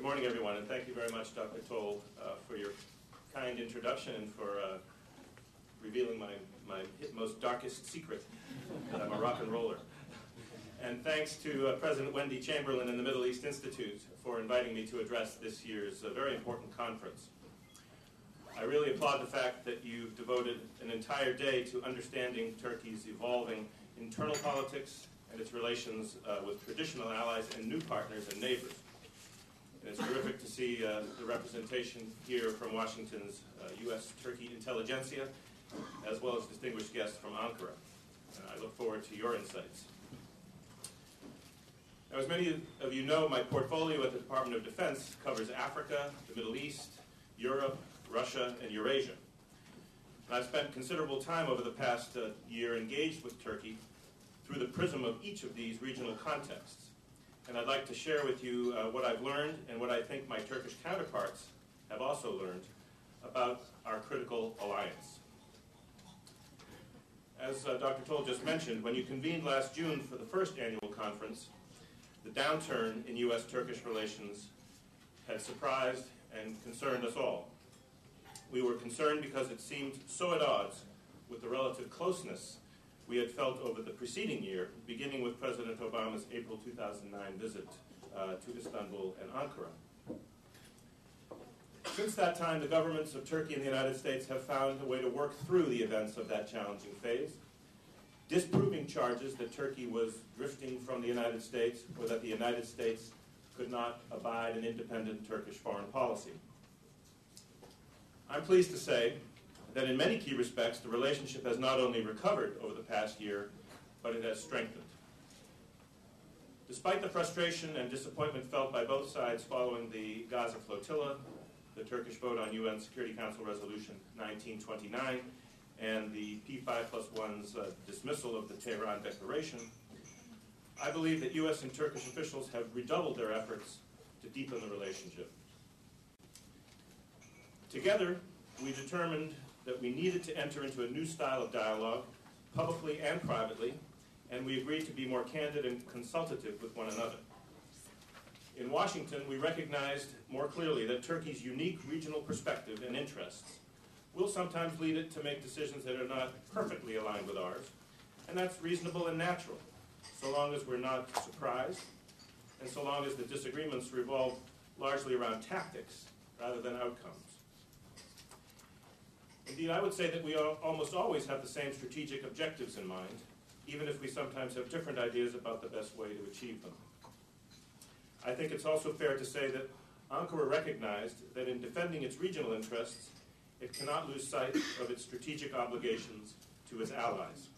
Good morning, everyone, and thank you very much, Dr. Toll, for your kind introduction and for revealing my most darkest secret, that I'm a rock and roller. And thanks to President Wendy Chamberlain and the Middle East Institute for inviting me to address this year's very important conference. I really applaud the fact that you've devoted an entire day to understanding Turkey's evolving internal politics and its relations with traditional allies and new partners and neighbors. And it's terrific to see the representation here from Washington's U.S.-Turkey intelligentsia, as well as distinguished guests from Ankara. I look forward to your insights. Now, as many of you know, my portfolio at the Department of Defense covers Africa, the Middle East, Europe, Russia, and Eurasia. And I've spent considerable time over the past year engaged with Turkey through the prism of each of these regional contexts. And I'd like to share with you what I've learned and what I think my Turkish counterparts have also learned about our critical alliance. As Dr. Toll just mentioned, when you convened last June for the first annual conference, the downturn in U.S.-Turkish relations had surprised and concerned us all. We were concerned because it seemed so at odds with the relative closeness we had felt over the preceding year, beginning with President Obama's April 2009 visit to Istanbul and Ankara. Since that time, the governments of Turkey and the United States have found a way to work through the events of that challenging phase, disproving charges that Turkey was drifting from the United States or that the United States could not abide an independent Turkish foreign policy. I'm pleased to say that in many key respects, the relationship has not only recovered over the past year, but it has strengthened. Despite the frustration and disappointment felt by both sides following the Gaza flotilla, the Turkish vote on UN Security Council Resolution 1929, and the P5+1's dismissal of the Tehran Declaration, I believe that U.S. and Turkish officials have redoubled their efforts to deepen the relationship. Together, we determined that we needed to enter into a new style of dialogue, publicly and privately, and we agreed to be more candid and consultative with one another. In Washington, we recognized more clearly that Turkey's unique regional perspective and interests will sometimes lead it to make decisions that are not perfectly aligned with ours, and that's reasonable and natural, so long as we're not surprised, and so long as the disagreements revolve largely around tactics rather than outcomes. Indeed, I would say that we almost always have the same strategic objectives in mind, even if we sometimes have different ideas about the best way to achieve them. I think it's also fair to say that Ankara recognized that in defending its regional interests, it cannot lose sight of its strategic obligations to its allies.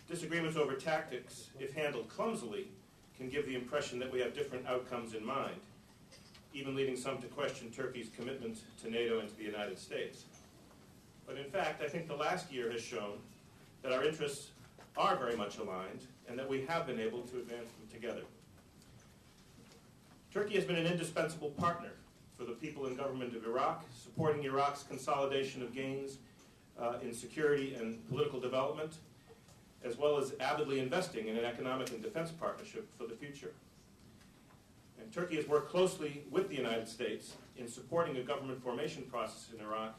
Disagreements over tactics, if handled clumsily, can give the impression that we have different outcomes in mind, even leading some to question Turkey's commitment to NATO and to the United States. But in fact, I think the last year has shown that our interests are very much aligned and that we have been able to advance them together. Turkey has been an indispensable partner for the people and government of Iraq, supporting Iraq's consolidation of gains in security and political development, as well as avidly investing in an economic and defense partnership for the future. And Turkey has worked closely with the United States in supporting a government formation process in Iraq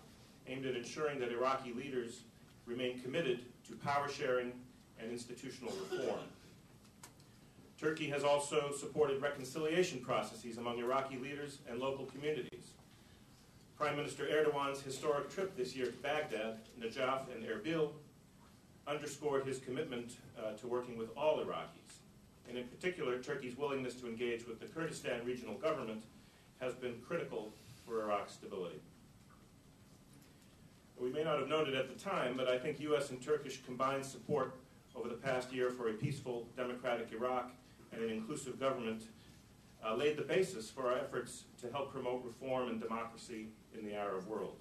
aimed at ensuring that Iraqi leaders remain committed to power sharing and institutional reform. Turkey has also supported reconciliation processes among Iraqi leaders and local communities. Prime Minister Erdogan's historic trip this year to Baghdad, Najaf, and Erbil underscored his commitment to working with all Iraqis. And in particular, Turkey's willingness to engage with the Kurdistan regional government has been critical for Iraq's stability. We may not have known it at the time, but I think U.S. and Turkish combined support over the past year for a peaceful, democratic Iraq and an inclusive government laid the basis for our efforts to help promote reform and democracy in the Arab world.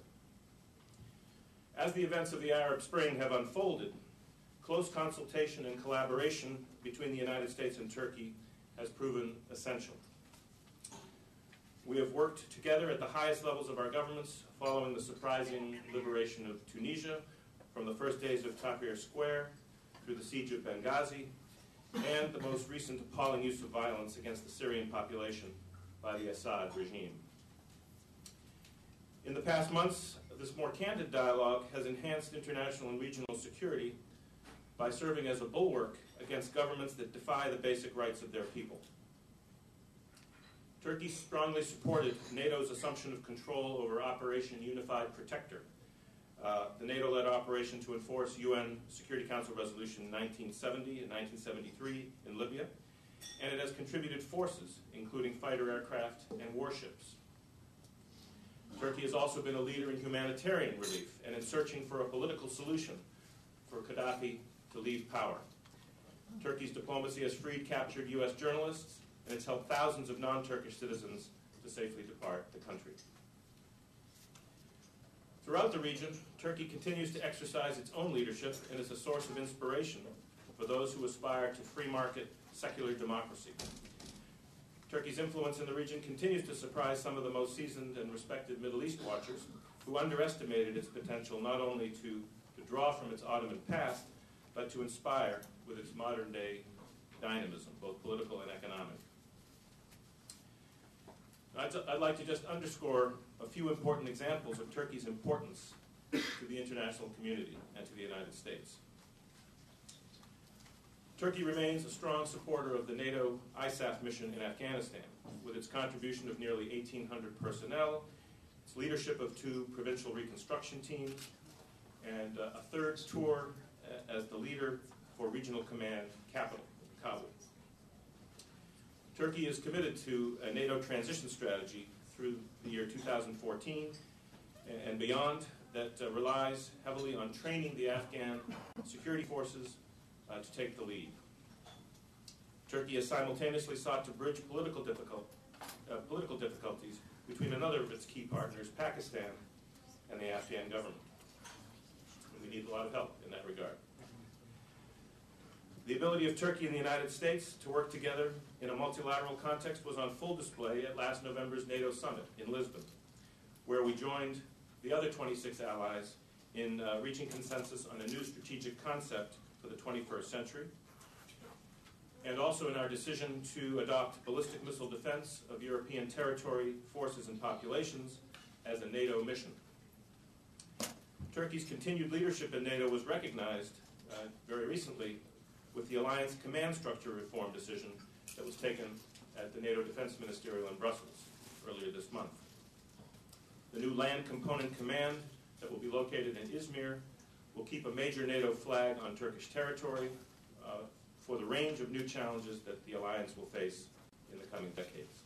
As the events of the Arab Spring have unfolded, close consultation and collaboration between the United States and Turkey has proven essential. We have worked together at the highest levels of our governments following the surprising liberation of Tunisia, from the first days of Tahrir Square through the siege of Benghazi, and the most recent appalling use of violence against the Syrian population by the Assad regime. In the past months, this more candid dialogue has enhanced international and regional security by serving as a bulwark against governments that defy the basic rights of their people. Turkey strongly supported NATO's assumption of control over Operation Unified Protector, the NATO-led operation to enforce UN Security Council Resolution 1970 and 1973 in Libya, and it has contributed forces, including fighter aircraft and warships. Turkey has also been a leader in humanitarian relief and in searching for a political solution for Gaddafi to leave power. Turkey's diplomacy has freed captured U.S. journalists, and it's helped thousands of non-Turkish citizens to safely depart the country. Throughout the region, Turkey continues to exercise its own leadership and is a source of inspiration for those who aspire to free market, secular democracy. Turkey's influence in the region continues to surprise some of the most seasoned and respected Middle East watchers who underestimated its potential not only to draw from its Ottoman past, but to inspire with its modern-day dynamism, both political and economic. I'd like to just underscore a few important examples of Turkey's importance to the international community and to the United States. Turkey remains a strong supporter of the NATO ISAF mission in Afghanistan, with its contribution of nearly 1,800 personnel, its leadership of 2 provincial reconstruction teams, and a third tour as the leader for Regional Command Capital, Kabul. Turkey is committed to a NATO transition strategy through the year 2014 and beyond that relies heavily on training the Afghan security forces to take the lead. Turkey has simultaneously sought to bridge political difficulties between another of its key partners, Pakistan, and the Afghan government. And we need a lot of help in that regard. The ability of Turkey and the United States to work together in a multilateral context was on full display at last November's NATO summit in Lisbon, where we joined the other 26 allies in reaching consensus on a new strategic concept for the 21st century, and also in our decision to adopt ballistic missile defense of European territory, forces, and populations as a NATO mission. Turkey's continued leadership in NATO was recognized very recently with the alliance command structure reform decision that was taken at the NATO Defense Ministerial in Brussels earlier this month. The new land component command that will be located in Izmir will keep a major NATO flag on Turkish territory for the range of new challenges that the alliance will face in the coming decades.